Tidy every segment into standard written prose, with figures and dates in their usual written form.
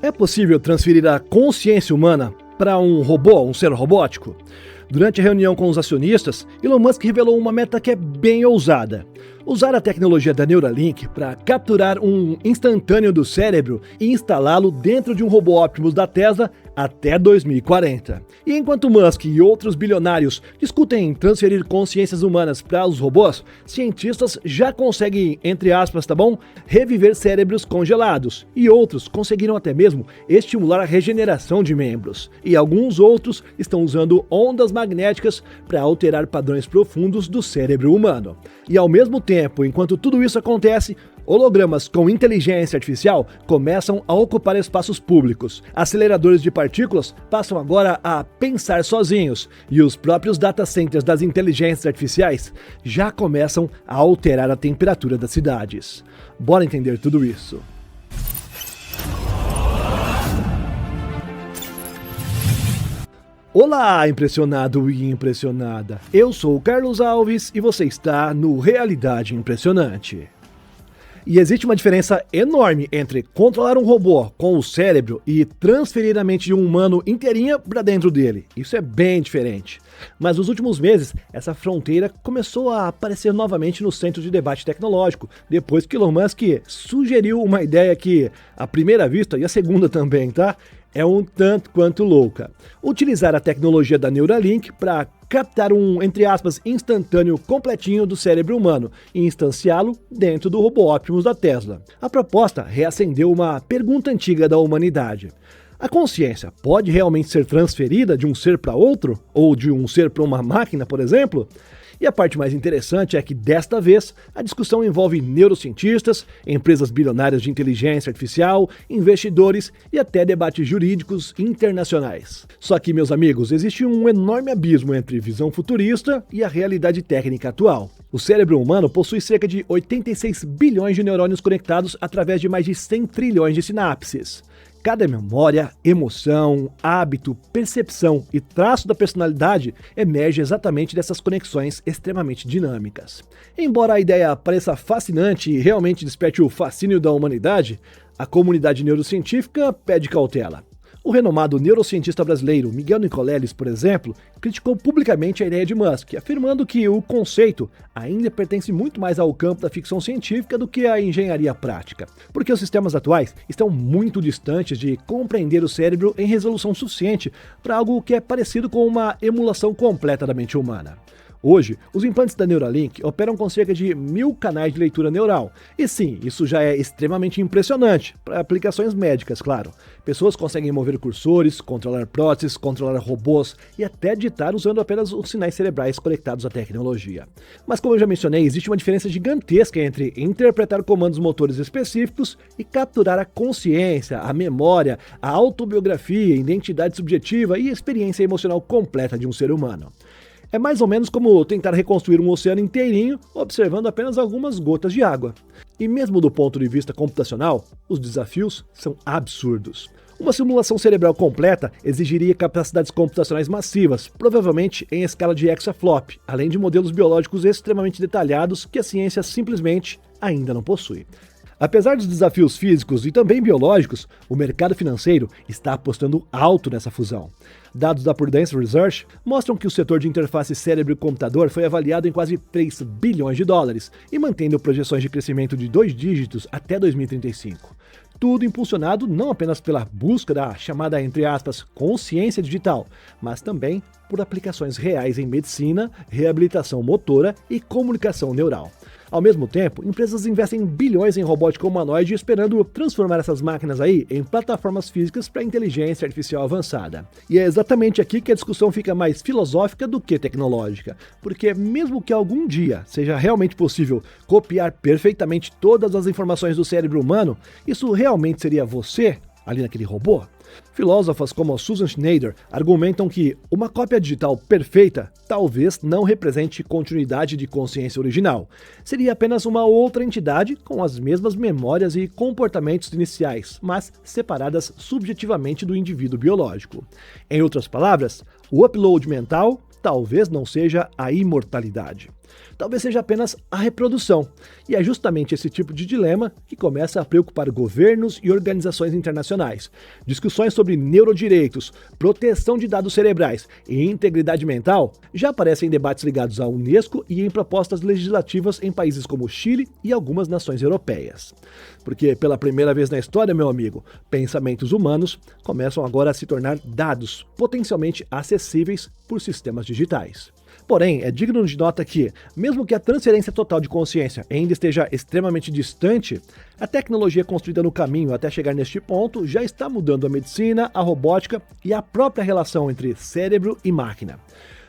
É possível transferir a consciência humana para um robô, um ser robótico? Durante a reunião com os acionistas, Elon Musk revelou uma meta que é bem ousada: usar a tecnologia da Neuralink para capturar um instantâneo do cérebro e instalá-lo dentro de um robô Optimus da Tesla até 2040. E enquanto Musk e outros bilionários discutem transferir consciências humanas para os robôs, cientistas já conseguem, entre aspas, reviver cérebros congelados, e outros conseguiram até mesmo estimular a regeneração de membros. E alguns outros estão usando ondas magnéticas para alterar padrões profundos do cérebro humano. E ao mesmo tempo, enquanto tudo isso acontece, hologramas com inteligência artificial começam a ocupar espaços públicos. Aceleradores de partículas passam agora a pensar sozinhos, e os próprios data centers das inteligências artificiais já começam a alterar a temperatura das cidades. Bora entender tudo isso. Olá, impressionado e impressionada! Eu sou o Carlos Alves e você está no Realidade Impressionante. E existe uma diferença enorme entre controlar um robô com o cérebro e transferir a mente de um humano inteirinha para dentro dele. Isso é bem diferente. Mas nos últimos meses, essa fronteira começou a aparecer novamente no centro de debate tecnológico, depois que Elon Musk sugeriu uma ideia que, à primeira vista, e a segunda também, é um tanto quanto louca: utilizar a tecnologia da Neuralink para captar um, entre aspas, instantâneo completinho do cérebro humano e instanciá-lo dentro do robô Optimus da Tesla. A proposta reacendeu uma pergunta antiga da humanidade: a consciência pode realmente ser transferida de um ser para outro? Ou de um ser para uma máquina, por exemplo? E a parte mais interessante é que, desta vez, a discussão envolve neurocientistas, empresas bilionárias de inteligência artificial, investidores e até debates jurídicos internacionais. Só que, meus amigos, existe um enorme abismo entre visão futurista e a realidade técnica atual. O cérebro humano possui cerca de 86 bilhões de neurônios conectados através de mais de 100 trilhões de sinapses. Cada memória, emoção, hábito, percepção e traço da personalidade emerge exatamente dessas conexões extremamente dinâmicas. Embora a ideia pareça fascinante e realmente desperte o fascínio da humanidade, a comunidade neurocientífica pede cautela. O renomado neurocientista brasileiro Miguel Nicoleles, por exemplo, criticou publicamente a ideia de Musk, afirmando que o conceito ainda pertence muito mais ao campo da ficção científica do que à engenharia prática, porque os sistemas atuais estão muito distantes de compreender o cérebro em resolução suficiente para algo que é parecido com uma emulação completa da mente humana. Hoje, os implantes da Neuralink operam com cerca de 1000 canais de leitura neural. E sim, isso já é extremamente impressionante, para aplicações médicas, claro. Pessoas conseguem mover cursores, controlar próteses, controlar robôs e até digitar usando apenas os sinais cerebrais conectados à tecnologia. Mas como eu já mencionei, existe uma diferença gigantesca entre interpretar comandos motores específicos e capturar a consciência, a memória, a autobiografia, identidade subjetiva e experiência emocional completa de um ser humano. É mais ou menos como tentar reconstruir um oceano inteirinho observando apenas algumas gotas de água. E mesmo do ponto de vista computacional, os desafios são absurdos. Uma simulação cerebral completa exigiria capacidades computacionais massivas, provavelmente em escala de exaflop, além de modelos biológicos extremamente detalhados que a ciência simplesmente ainda não possui. Apesar dos desafios físicos e também biológicos, o mercado financeiro está apostando alto nessa fusão. Dados da Prudence Research mostram que o setor de interface cérebro-computador foi avaliado em quase 3 bilhões de dólares e mantendo projeções de crescimento de 2 dígitos até 2035. Tudo impulsionado não apenas pela busca da chamada, entre aspas, consciência digital, mas também por aplicações reais em medicina, reabilitação motora e comunicação neural. Ao mesmo tempo, empresas investem bilhões em robótica humanoide esperando transformar essas máquinas aí em plataformas físicas para inteligência artificial avançada. E é exatamente aqui que a discussão fica mais filosófica do que tecnológica, porque mesmo que algum dia seja realmente possível copiar perfeitamente todas as informações do cérebro humano, isso realmente seria você ali naquele robô? Filósofas como Susan Schneider argumentam que uma cópia digital perfeita talvez não represente continuidade de consciência original. Seria apenas uma outra entidade com as mesmas memórias e comportamentos iniciais, mas separadas subjetivamente do indivíduo biológico. Em outras palavras, o upload mental talvez não seja a imortalidade. Talvez seja apenas a reprodução. E é justamente esse tipo de dilema que começa a preocupar governos e organizações internacionais. Discussões sobre neurodireitos, proteção de dados cerebrais e integridade mental já aparecem em debates ligados à Unesco e em propostas legislativas em países como Chile e algumas nações europeias. Porque pela primeira vez na história, meu amigo, pensamentos humanos começam agora a se tornar dados potencialmente acessíveis por sistemas digitais. Porém, é digno de nota que, mesmo que a transferência total de consciência ainda esteja extremamente distante, a tecnologia construída no caminho até chegar neste ponto já está mudando a medicina, a robótica e a própria relação entre cérebro e máquina.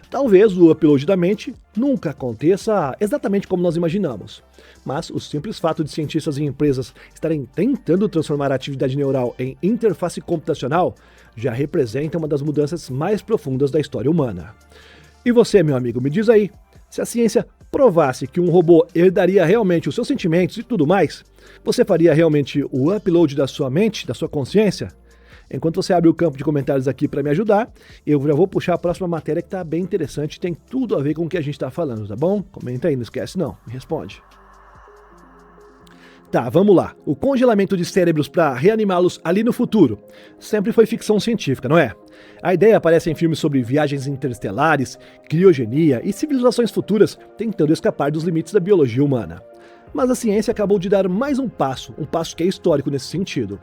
Talvez o upload da mente nunca aconteça exatamente como nós imaginamos, mas o simples fato de cientistas e empresas estarem tentando transformar a atividade neural em interface computacional já representa uma das mudanças mais profundas da história humana. E você, meu amigo, me diz aí, se a ciência provasse que um robô herdaria realmente os seus sentimentos e tudo mais, você faria realmente o upload da sua mente, da sua consciência? Enquanto você abre o campo de comentários aqui para me ajudar, eu já vou puxar a próxima matéria que está bem interessante e tem tudo a ver com o que a gente está falando, tá bom? Comenta aí, não esquece não, me responde. Tá, vamos lá. O congelamento de cérebros para reanimá-los ali no futuro sempre foi ficção científica, não é? A ideia aparece em filmes sobre viagens interestelares, criogenia e civilizações futuras tentando escapar dos limites da biologia humana. Mas a ciência acabou de dar mais um passo que é histórico nesse sentido.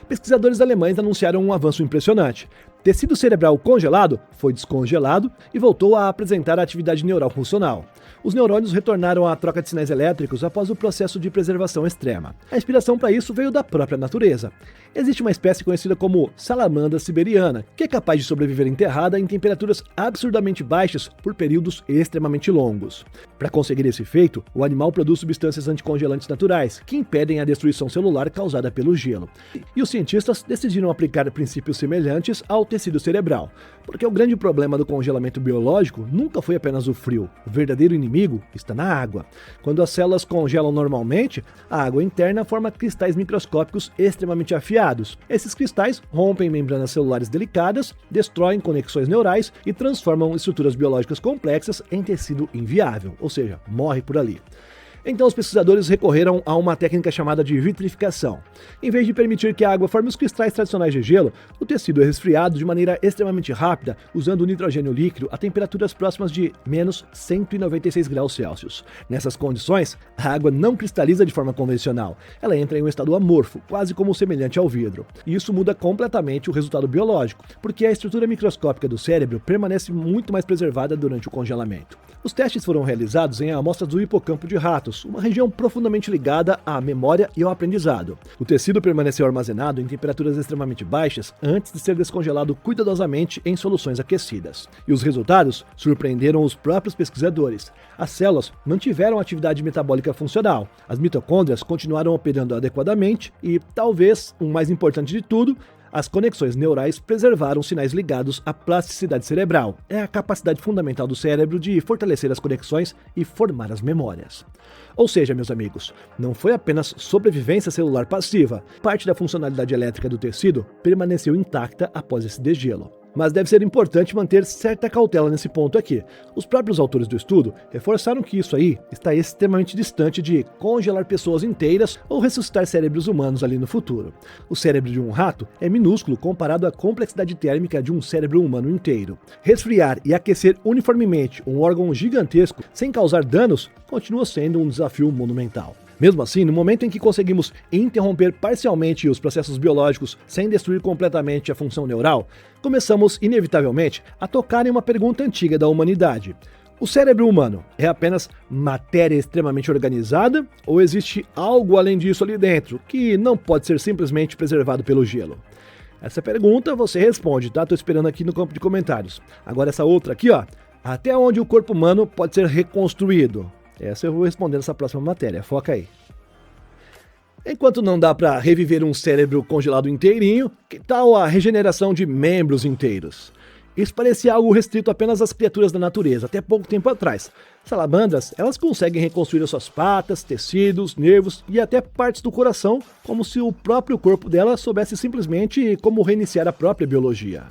Pesquisadores alemães anunciaram um avanço impressionante. Tecido cerebral congelado foi descongelado e voltou a apresentar a atividade neural funcional. Os neurônios retornaram à troca de sinais elétricos após o processo de preservação extrema. A inspiração para isso veio da própria natureza. Existe uma espécie conhecida como salamandra siberiana, que é capaz de sobreviver enterrada em temperaturas absurdamente baixas por períodos extremamente longos. Para conseguir esse efeito, o animal produz substâncias anticongelantes naturais, que impedem a destruição celular causada pelo gelo. E os cientistas decidiram aplicar princípios semelhantes ao tecido cerebral, porque o grande problema do congelamento biológico nunca foi apenas o frio. O verdadeiro inimigo está na água. Quando as células congelam normalmente, a água interna forma cristais microscópicos extremamente afiados. Esses cristais rompem membranas celulares delicadas, destroem conexões neurais e transformam estruturas biológicas complexas em tecido inviável, ou seja, morre por ali. Então os pesquisadores recorreram a uma técnica chamada de vitrificação. Em vez de permitir que a água forme os cristais tradicionais de gelo, o tecido é resfriado de maneira extremamente rápida, usando o nitrogênio líquido a temperaturas próximas de menos 196 graus Celsius. Nessas condições, a água não cristaliza de forma convencional. Ela entra em um estado amorfo, quase como semelhante ao vidro. E isso muda completamente o resultado biológico, porque a estrutura microscópica do cérebro permanece muito mais preservada durante o congelamento. Os testes foram realizados em amostras do hipocampo de ratos, uma região profundamente ligada à memória e ao aprendizado. O tecido permaneceu armazenado em temperaturas extremamente baixas antes de ser descongelado cuidadosamente em soluções aquecidas. E os resultados surpreenderam os próprios pesquisadores. As células mantiveram a atividade metabólica funcional, as mitocôndrias continuaram operando adequadamente e, talvez, o mais importante de tudo, as conexões neurais preservaram sinais ligados à plasticidade cerebral. É a capacidade fundamental do cérebro de fortalecer as conexões e formar as memórias. Ou seja, meus amigos, não foi apenas sobrevivência celular passiva. Parte da funcionalidade elétrica do tecido permaneceu intacta após esse degelo. Mas deve ser importante manter certa cautela nesse ponto aqui. Os próprios autores do estudo reforçaram que isso aí está extremamente distante de congelar pessoas inteiras ou ressuscitar cérebros humanos ali no futuro. O cérebro de um rato é minúsculo comparado à complexidade térmica de um cérebro humano inteiro. Resfriar e aquecer uniformemente um órgão gigantesco sem causar danos continua sendo um desafio monumental. Mesmo assim, no momento em que conseguimos interromper parcialmente os processos biológicos sem destruir completamente a função neural, começamos, inevitavelmente, a tocar em uma pergunta antiga da humanidade. O cérebro humano é apenas matéria extremamente organizada ou existe algo além disso ali dentro, que não pode ser simplesmente preservado pelo gelo? Essa pergunta você responde, tá? Tô esperando aqui no campo de comentários. Agora essa outra aqui, ó. Até onde o corpo humano pode ser reconstruído? Essa eu vou responder nessa próxima matéria, foca aí. Enquanto não dá para reviver um cérebro congelado inteirinho, que tal a regeneração de membros inteiros? Isso parecia algo restrito apenas às criaturas da natureza, até pouco tempo atrás. Salamandras, elas conseguem reconstruir as suas patas, tecidos, nervos e até partes do coração, como se o próprio corpo dela soubesse simplesmente como reiniciar a própria biologia.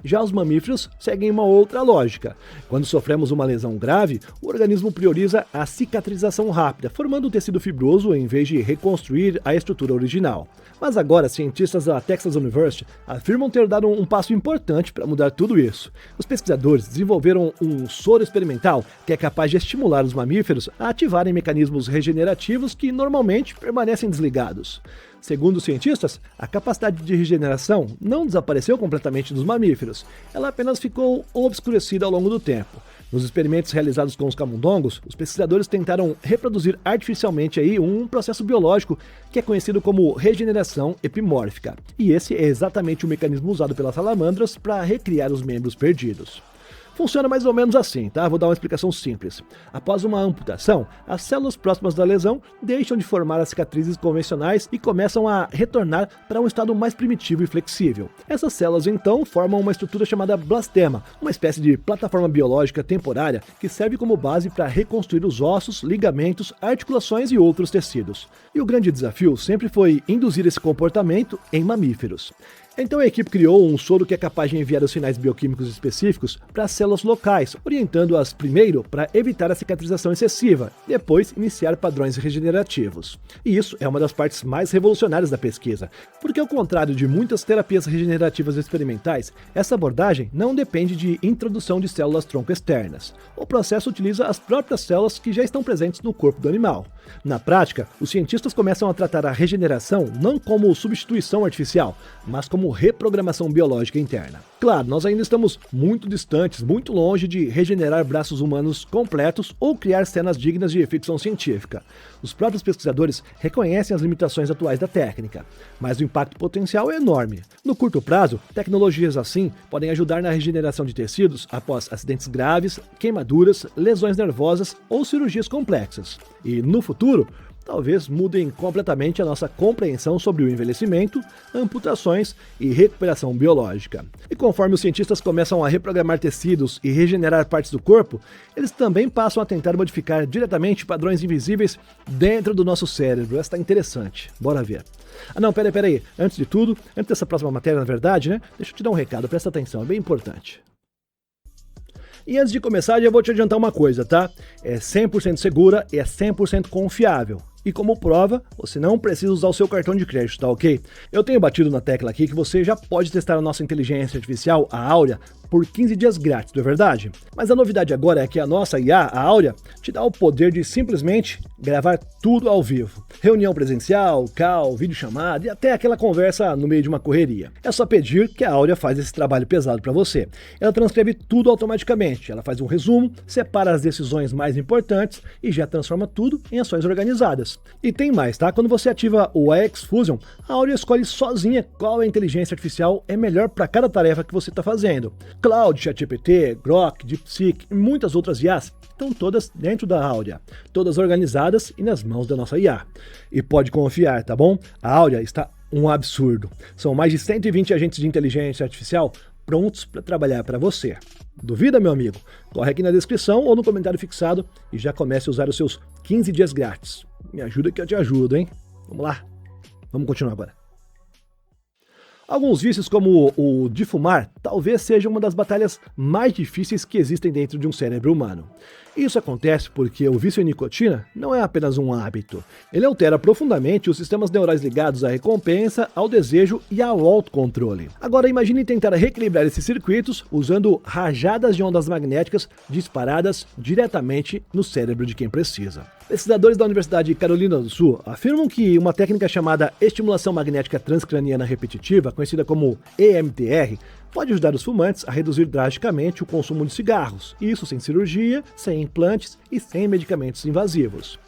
Já os mamíferos seguem uma outra lógica. Quando sofremos uma lesão grave, o organismo prioriza a cicatrização rápida, formando um tecido fibroso em vez de reconstruir a estrutura original. Mas agora, cientistas da Texas University afirmam ter dado um passo importante para mudar tudo isso. Os pesquisadores desenvolveram um soro experimental que é capaz de estimular os mamíferos a ativarem mecanismos regenerativos que normalmente permanecem desligados. Segundo os cientistas, a capacidade de regeneração não desapareceu completamente dos mamíferos, ela apenas ficou obscurecida ao longo do tempo. Nos experimentos realizados com os camundongos, os pesquisadores tentaram reproduzir artificialmente um processo biológico que é conhecido como regeneração epimórfica. E esse é exatamente o mecanismo usado pelas salamandras para recriar os membros perdidos. Funciona mais ou menos assim, tá? Vou dar uma explicação simples. Após uma amputação, as células próximas da lesão deixam de formar as cicatrizes convencionais e começam a retornar para um estado mais primitivo e flexível. Essas células então formam uma estrutura chamada blastema, uma espécie de plataforma biológica temporária que serve como base para reconstruir os ossos, ligamentos, articulações e outros tecidos. E o grande desafio sempre foi induzir esse comportamento em mamíferos. Então a equipe criou um soro que é capaz de enviar os sinais bioquímicos específicos para as células locais, orientando-as primeiro para evitar a cicatrização excessiva, depois iniciar padrões regenerativos. E isso é uma das partes mais revolucionárias da pesquisa, porque ao contrário de muitas terapias regenerativas experimentais, essa abordagem não depende de introdução de células-tronco externas. O processo utiliza as próprias células que já estão presentes no corpo do animal. Na prática, os cientistas começam a tratar a regeneração não como substituição artificial, mas como reprogramação biológica interna. Claro, nós ainda estamos muito distantes, muito longe de regenerar braços humanos completos ou criar cenas dignas de ficção científica. Os próprios pesquisadores reconhecem as limitações atuais da técnica, mas o impacto potencial é enorme. No curto prazo, tecnologias assim podem ajudar na regeneração de tecidos após acidentes graves, queimaduras, lesões nervosas ou cirurgias complexas. E no futuro, talvez mudem completamente a nossa compreensão sobre o envelhecimento, amputações e recuperação biológica. E conforme os cientistas começam a reprogramar tecidos e regenerar partes do corpo, eles também passam a tentar modificar diretamente padrões invisíveis dentro do nosso cérebro. Essa está interessante. Bora ver. Não, peraí. Antes de tudo, antes dessa próxima matéria, na verdade, né? Deixa eu te dar um recado, presta atenção, é bem importante. E antes de começar, já vou te adiantar uma coisa, tá? É 100% segura e é 100% confiável. E como prova, você não precisa usar o seu cartão de crédito, tá ok? Eu tenho batido na tecla aqui que você já pode testar a nossa inteligência artificial, a Áurea, por 15 dias grátis, não é verdade? Mas a novidade agora é que a nossa IA, a Áurea, te dá o poder de simplesmente gravar tudo ao vivo. Reunião presencial, call, videochamada e até aquela conversa no meio de uma correria. É só pedir que a Áurea faz esse trabalho pesado para você. Ela transcreve tudo automaticamente, ela faz um resumo, separa as decisões mais importantes e já transforma tudo em ações organizadas. E tem mais, tá? Quando você ativa o AX Fusion, a Áurea escolhe sozinha qual inteligência artificial é melhor para cada tarefa que você está fazendo. Cloud, ChatGPT, Grok, DeepSeek e muitas outras IAs estão todas dentro da Áurea, todas organizadas e nas mãos da nossa IA. E pode confiar, tá bom? A Áurea está um absurdo. São mais de 120 agentes de inteligência artificial prontos para trabalhar para você. Duvida, meu amigo? Corre aqui na descrição ou no comentário fixado e já comece a usar os seus 15 dias grátis. Me ajuda que eu te ajudo, hein? Vamos lá? Vamos continuar agora. Alguns vícios, como o de fumar, talvez seja uma das batalhas mais difíceis que existem dentro de um cérebro humano. Isso acontece porque o vício em nicotina não é apenas um hábito. Ele altera profundamente os sistemas neurais ligados à recompensa, ao desejo e ao autocontrole. Agora imagine tentar reequilibrar esses circuitos usando rajadas de ondas magnéticas disparadas diretamente no cérebro de quem precisa. Pesquisadores da Universidade de Carolina do Sul afirmam que uma técnica chamada estimulação magnética transcraniana repetitiva, conhecida como EMDR, pode ajudar os fumantes a reduzir drasticamente o consumo de cigarros, isso sem cirurgia, sem implantes e sem medicamentos invasivos.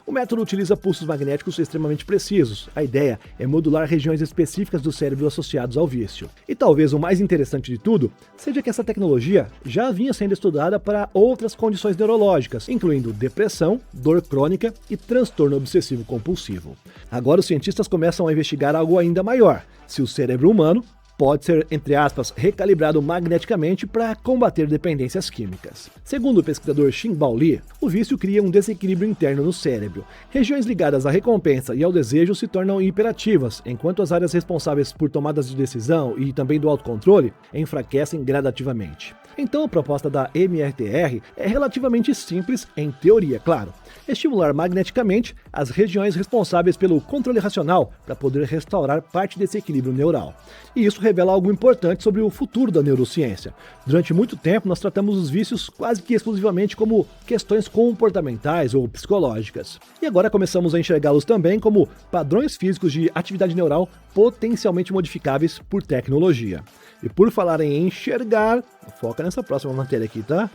O método utiliza pulsos magnéticos extremamente precisos. A ideia é modular regiões específicas do cérebro associados ao vício. E talvez o mais interessante de tudo seja que essa tecnologia já vinha sendo estudada para outras condições neurológicas, incluindo depressão, dor crônica e transtorno obsessivo compulsivo. Agora os cientistas começam a investigar algo ainda maior: se o cérebro humano pode ser, entre aspas, recalibrado magneticamente para combater dependências químicas. Segundo o pesquisador Xinbao Li, o vício cria um desequilíbrio interno no cérebro. Regiões ligadas à recompensa e ao desejo se tornam hiperativas, enquanto as áreas responsáveis por tomadas de decisão e também do autocontrole enfraquecem gradativamente. Então a proposta da MRTR é relativamente simples, em teoria, claro. Estimular magneticamente as regiões responsáveis pelo controle racional para poder restaurar parte desse equilíbrio neural. E isso revela algo importante sobre o futuro da neurociência. Durante muito tempo nós tratamos os vícios quase que exclusivamente como questões comportamentais ou psicológicas. E agora começamos a enxergá-los também como padrões físicos de atividade neural potencialmente modificáveis por tecnologia. E por falar em enxergar, foca nessa próxima matéria aqui, tá?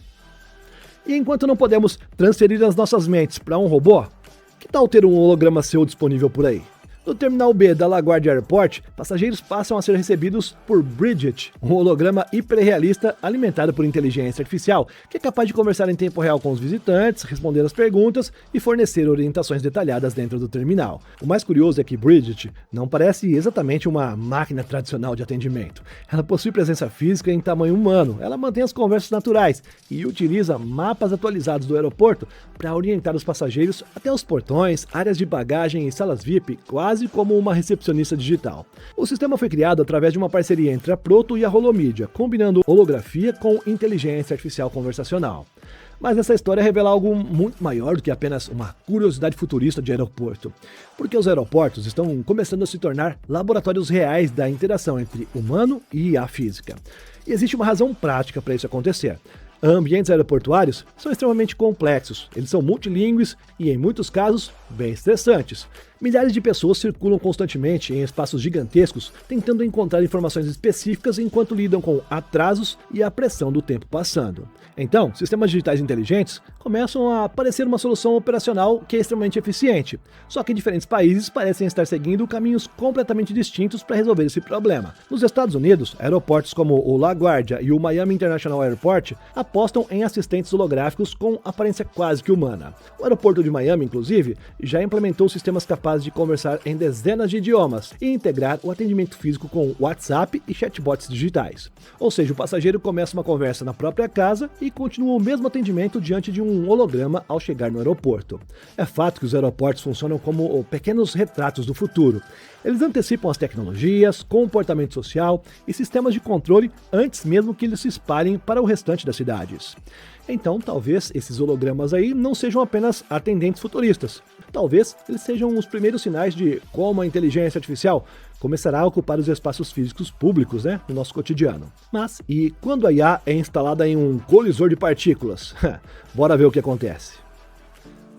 E enquanto não podemos transferir as nossas mentes para um robô, que tal ter um holograma seu disponível por aí? No Terminal B da LaGuardia Airport, passageiros passam a ser recebidos por Bridget, um holograma hiperrealista alimentado por inteligência artificial, que é capaz de conversar em tempo real com os visitantes, responder às perguntas e fornecer orientações detalhadas dentro do terminal. O mais curioso é que Bridget não parece exatamente uma máquina tradicional de atendimento. Ela possui presença física em tamanho humano, ela mantém as conversas naturais e utiliza mapas atualizados do aeroporto para orientar os passageiros até os portões, áreas de bagagem e salas VIP, quase como uma recepcionista digital. O sistema foi criado através de uma parceria entre a Proto e a Holomídia, combinando holografia com inteligência artificial conversacional. Mas essa história revela algo muito maior do que apenas uma curiosidade futurista de aeroporto, porque os aeroportos estão começando a se tornar laboratórios reais da interação entre humano e a física. E existe uma razão prática para isso acontecer. Ambientes aeroportuários são extremamente complexos, eles são multilingües e, em muitos casos, bem estressantes. Milhares de pessoas circulam constantemente em espaços gigantescos, tentando encontrar informações específicas enquanto lidam com atrasos e a pressão do tempo passando. Então, sistemas digitais inteligentes começam a parecer uma solução operacional que é extremamente eficiente, só que diferentes países parecem estar seguindo caminhos completamente distintos para resolver esse problema. Nos Estados Unidos, aeroportos como o LaGuardia e o Miami International Airport apostam em assistentes holográficos com aparência quase que humana. O aeroporto de Miami, inclusive, já implementou sistemas capazes de conversar em dezenas de idiomas e integrar o atendimento físico com WhatsApp e chatbots digitais. Ou seja, o passageiro começa uma conversa na própria casa e continua o mesmo atendimento diante de um holograma ao chegar no aeroporto. É fato que os aeroportos funcionam como pequenos retratos do futuro. Eles antecipam as tecnologias, comportamento social e sistemas de controle antes mesmo que eles se espalhem para o restante das cidades. Então, talvez esses hologramas aí não sejam apenas atendentes futuristas. Talvez eles sejam os primeiros sinais de como a inteligência artificial começará a ocupar os espaços físicos públicos, no nosso cotidiano. Mas, e quando a IA é instalada em um colisor de partículas? Bora ver o que acontece.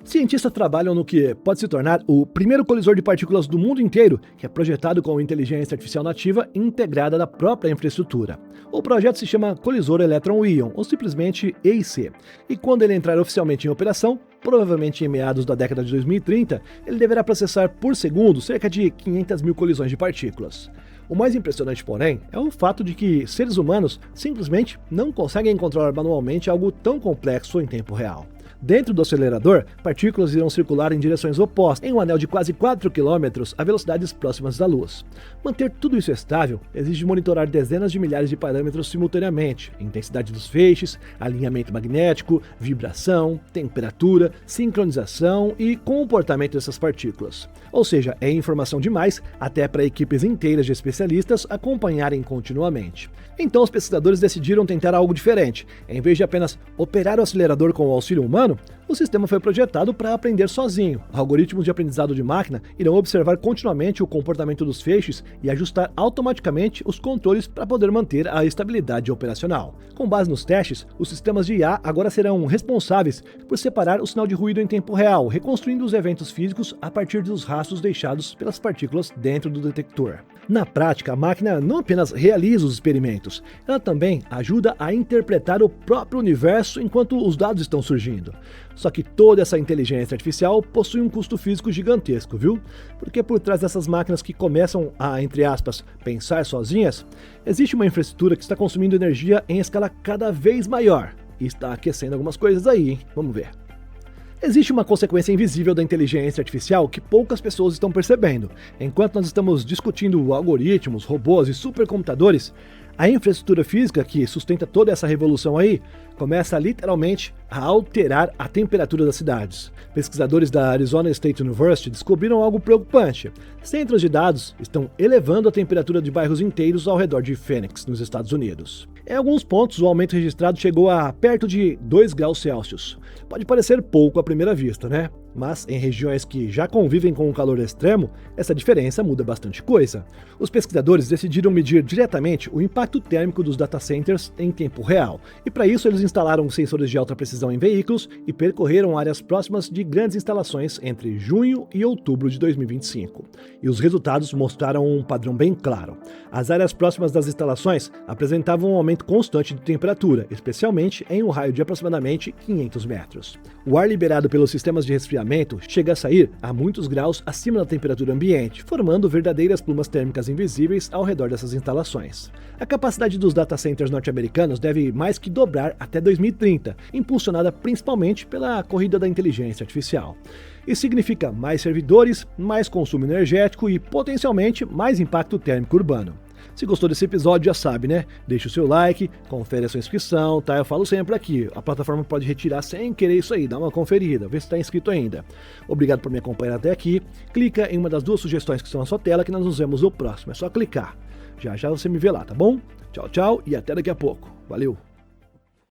Cientistas trabalham no que pode se tornar o primeiro colisor de partículas do mundo inteiro, que é projetado com inteligência artificial nativa integrada na própria infraestrutura. O projeto se chama Colisor Elétron-Íon, ou simplesmente EIC, e quando ele entrar oficialmente em operação, provavelmente em meados da década de 2030, ele deverá processar por segundo cerca de 500 mil colisões de partículas. O mais impressionante, porém, é o fato de que seres humanos simplesmente não conseguem controlar manualmente algo tão complexo em tempo real. Dentro do acelerador, partículas irão circular em direções opostas, em um anel de quase 4 km a velocidades próximas da luz. Manter tudo isso estável exige monitorar dezenas de milhares de parâmetros simultaneamente: intensidade dos feixes, alinhamento magnético, vibração, temperatura, sincronização e comportamento dessas partículas. Ou seja, é informação demais até para equipes inteiras de especialistas acompanharem continuamente. Então os pesquisadores decidiram tentar algo diferente. Em vez de apenas operar o acelerador com o auxílio humano, o sistema foi projetado para aprender sozinho. Algoritmos de aprendizado de máquina irão observar continuamente o comportamento dos feixes e ajustar automaticamente os controles para poder manter a estabilidade operacional. Com base nos testes, os sistemas de IA agora serão responsáveis por separar o sinal de ruído em tempo real, reconstruindo os eventos físicos a partir dos rastros deixados pelas partículas dentro do detector. Na prática, a máquina não apenas realiza os experimentos, ela também ajuda a interpretar o próprio universo enquanto os dados estão surgindo. Só que toda essa inteligência artificial possui um custo físico gigantesco, viu? Porque por trás dessas máquinas que começam a, entre aspas, pensar sozinhas, existe uma infraestrutura que está consumindo energia em escala cada vez maior e está aquecendo algumas coisas aí, hein? Vamos ver. Existe uma consequência invisível da inteligência artificial que poucas pessoas estão percebendo. Enquanto nós estamos discutindo algoritmos, robôs e supercomputadores, a infraestrutura física que sustenta toda essa revolução aí começa literalmente a alterar a temperatura das cidades. Pesquisadores da Arizona State University descobriram algo preocupante. Centros de dados estão elevando a temperatura de bairros inteiros ao redor de Phoenix, nos Estados Unidos. Em alguns pontos, o aumento registrado chegou a perto de 2 graus Celsius. Pode parecer pouco à primeira vista, né? Mas em regiões que já convivem com o calor extremo, essa diferença muda bastante coisa. Os pesquisadores decidiram medir diretamente o impacto térmico dos data centers em tempo real, e para isso eles instalaram sensores de alta precisão em veículos e percorreram áreas próximas de grandes instalações entre junho e outubro de 2025. E os resultados mostraram um padrão bem claro. As áreas próximas das instalações apresentavam um aumento constante de temperatura, especialmente em um raio de aproximadamente 500 metros. O ar liberado pelos sistemas de resfriamento chega a sair a muitos graus acima da temperatura ambiente, formando verdadeiras plumas térmicas invisíveis ao redor dessas instalações. A capacidade dos data centers norte-americanos deve mais que dobrar até 2030, impulsionada principalmente pela corrida da inteligência artificial. Isso significa mais servidores, mais consumo energético e, potencialmente, mais impacto térmico urbano. Se gostou desse episódio, já sabe, né? Deixa o seu like, confere a sua inscrição, tá? Eu falo sempre aqui, a plataforma pode retirar sem querer isso aí, dá uma conferida, vê se está inscrito ainda. Obrigado por me acompanhar até aqui. Clica em uma das 2 sugestões que estão na sua tela que nós nos vemos no próximo. É só clicar. Já já você me vê lá, tá bom? Tchau, tchau e até daqui a pouco. Valeu!